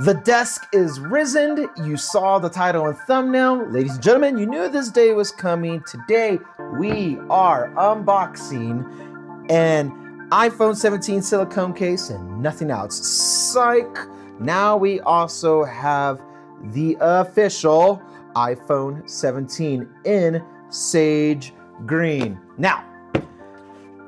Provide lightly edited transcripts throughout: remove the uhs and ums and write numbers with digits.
The desk is risen. You saw the title and thumbnail. Ladies and gentlemen, you knew this day was coming. Today, we are unboxing an iPhone 17 silicone case and nothing else. Psych! Now we also have the official iPhone 17 in sage green. Now,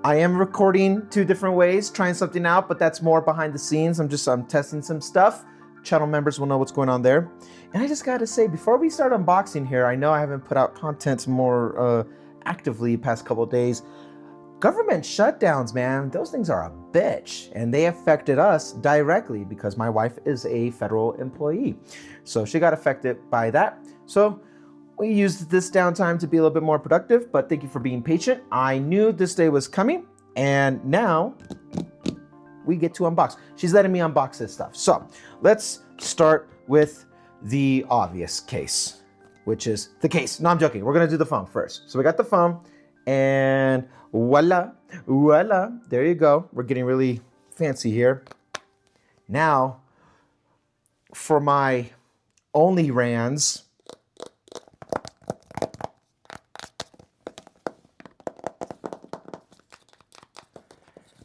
I am recording two different ways, trying something out, but that's more behind the scenes. I'm testing some stuff. Channel members will know what's going on there. And I just gotta say, before we start unboxing here, I know I haven't put out content more actively past couple of days. Government shutdowns, man, those things are a bitch. And they affected us directly because my wife is a federal employee. So she got affected by that. So we used this downtime to be a little bit more productive, but thank you for being patient. I knew this day was coming, and now we get to unbox. She's letting me unbox this stuff. So let's start with the obvious case, which is the case. No, I'm joking. We're gonna do the phone first. So we got the phone, and voila, there you go. We're getting really fancy here. Now, for my only rans,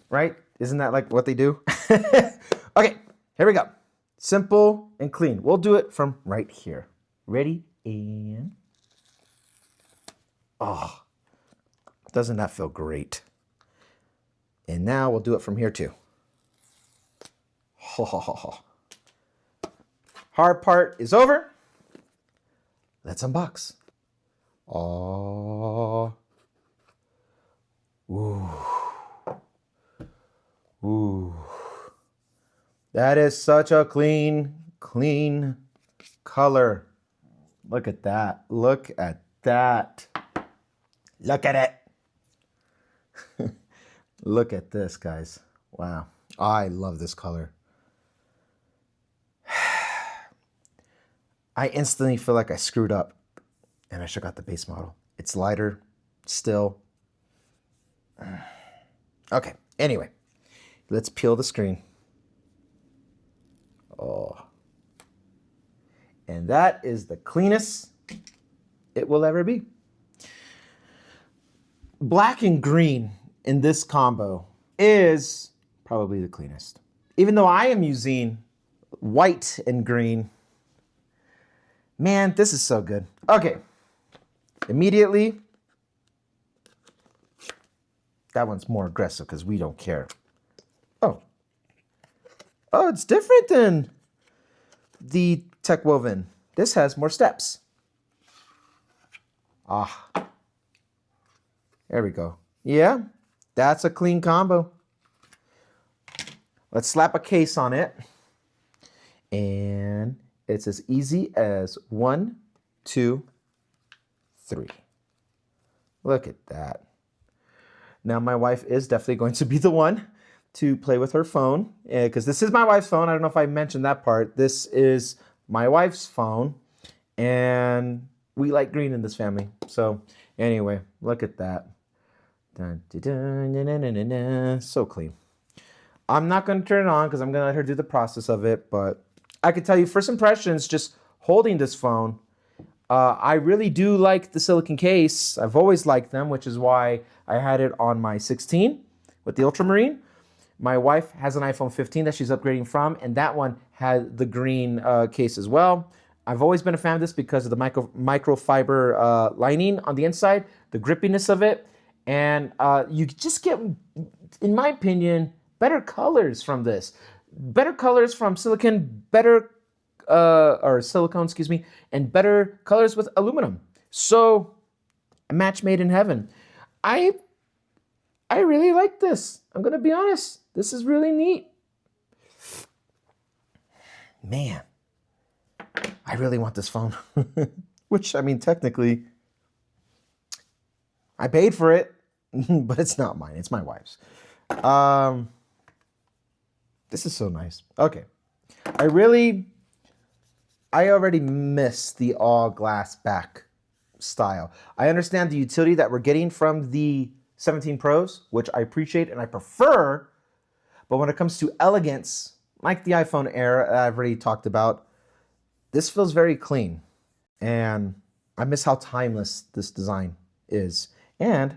right? Isn't that like what they do? Okay, here we go. Simple and clean. We'll do it from right here. Ready? And oh, doesn't that feel great? And now we'll do it from here too. Ho, ho, ho, ho. Hard part is over. Let's unbox. Oh. Ooh. Ooh, that is such a clean color. Look at that. Look at that. Look at it. Look at this, guys. Wow. I love this color. I instantly feel like I screwed up and I should have got the base model. It's lighter still. Okay, anyway. Let's peel the screen. Oh. And that is the cleanest it will ever be. Black and green in this combo is probably the cleanest. Even though I am using white and green. Man, this is so good. Okay. Immediately. That one's more aggressive because we don't care. Oh, it's different than the tech woven. This has more steps. Ah, there we go. Yeah, that's a clean combo. Let's slap a case on it. And it's as easy as 1, 2, 3. Look at that. Now my wife is definitely going to be the one to play with her phone, because this is my wife's phone. I don't know if I mentioned that part. This is my wife's phone, and we like green in this family. So anyway, look at that. Dun, dun, dun, dun, dun, dun, dun. So clean. I'm not going to turn it on because I'm going to let her do the process of it, but I could tell you first impressions just holding this phone. I really do like the silicone case. I've always liked them, which is why I had it on my 16 with the ultramarine. My wife has an iPhone 15 that she's upgrading from, and that one had the green case as well. I've always been a fan of this because of the microfiber lining on the inside, the grippiness of it, and you just get, in my opinion, better colors from this. Better colors from silicone, silicone, excuse me, and better colors with aluminum. So, a match made in heaven. I really like this. I'm gonna be honest. This is really neat. Man, I really want this phone. Which, I mean, technically, I paid for it, but it's not mine. It's my wife's. This is so nice. Okay. I already miss the all glass back style. I understand the utility that we're getting from the 17 Pros, which I appreciate and I prefer. But when it comes to elegance like the iPhone Air I've already talked about, this feels very clean. And I miss how timeless this design is. And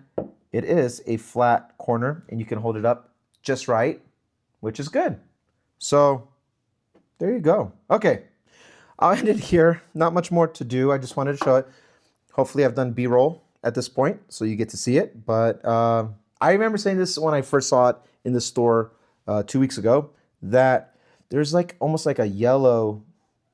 it is a flat corner and you can hold it up just right, which is good. So there you go. Okay, I'll end it here. Not much more to do. I just wanted to show it. Hopefully I've done B-roll at this point so you get to see it. But I remember saying this when I first saw it in the store 2 weeks ago, that there's like almost like a yellow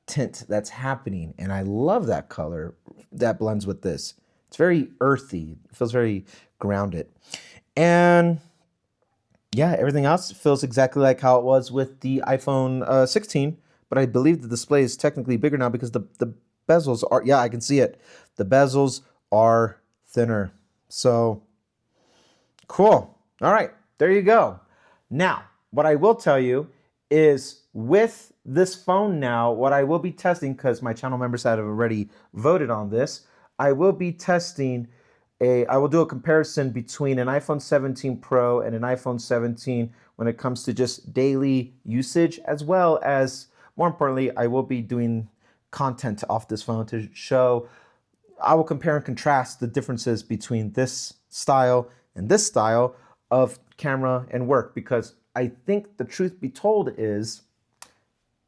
tint that's happening. And I love that color that blends with this. It's very earthy. It feels very grounded. And yeah, everything else feels exactly like how it was with the iPhone 16. But I believe the display is technically bigger now because the bezels are, yeah, I can see it. The bezels are thinner. So cool. All right, there you go. Now, what I will tell you is with this phone now, what I will be testing, because my channel members have already voted on this, I will be testing I will do a comparison between an iPhone 17 Pro and an iPhone 17 when it comes to just daily usage, as well as, more importantly, I will be doing content off this phone to show, I will compare and contrast the differences between this style and this style of camera and work, because I think the truth be told is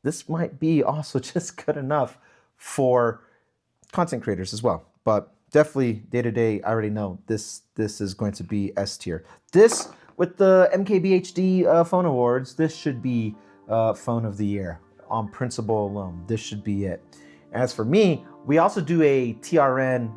this might be also just good enough for content creators as well. But definitely day to day, I already know this is going to be S tier. This, with the MKBHD phone awards, this should be phone of the year on principle alone. This should be it. As for me, we also do a TRN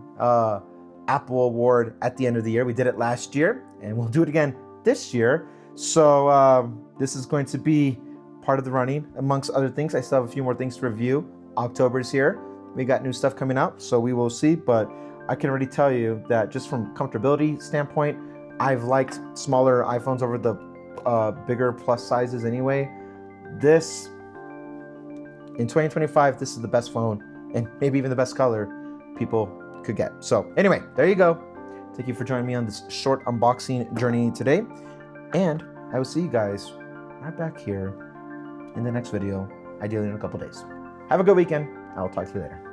Apple award at the end of the year. We did it last year and we'll do it again this year. So this is going to be part of the running amongst other things. I still have a few more things to review. October's here. We got new stuff coming out, so we will see. But I can already tell you that just from comfortability standpoint, I've liked smaller iPhones over the bigger plus sizes anyway. This, in 2025, this is the best phone and maybe even the best color people could get. So anyway, there you go. Thank you for joining me on this short unboxing journey today. And I will see you guys right back here in the next video, ideally in a couple days. Have a good weekend. I will talk to you later.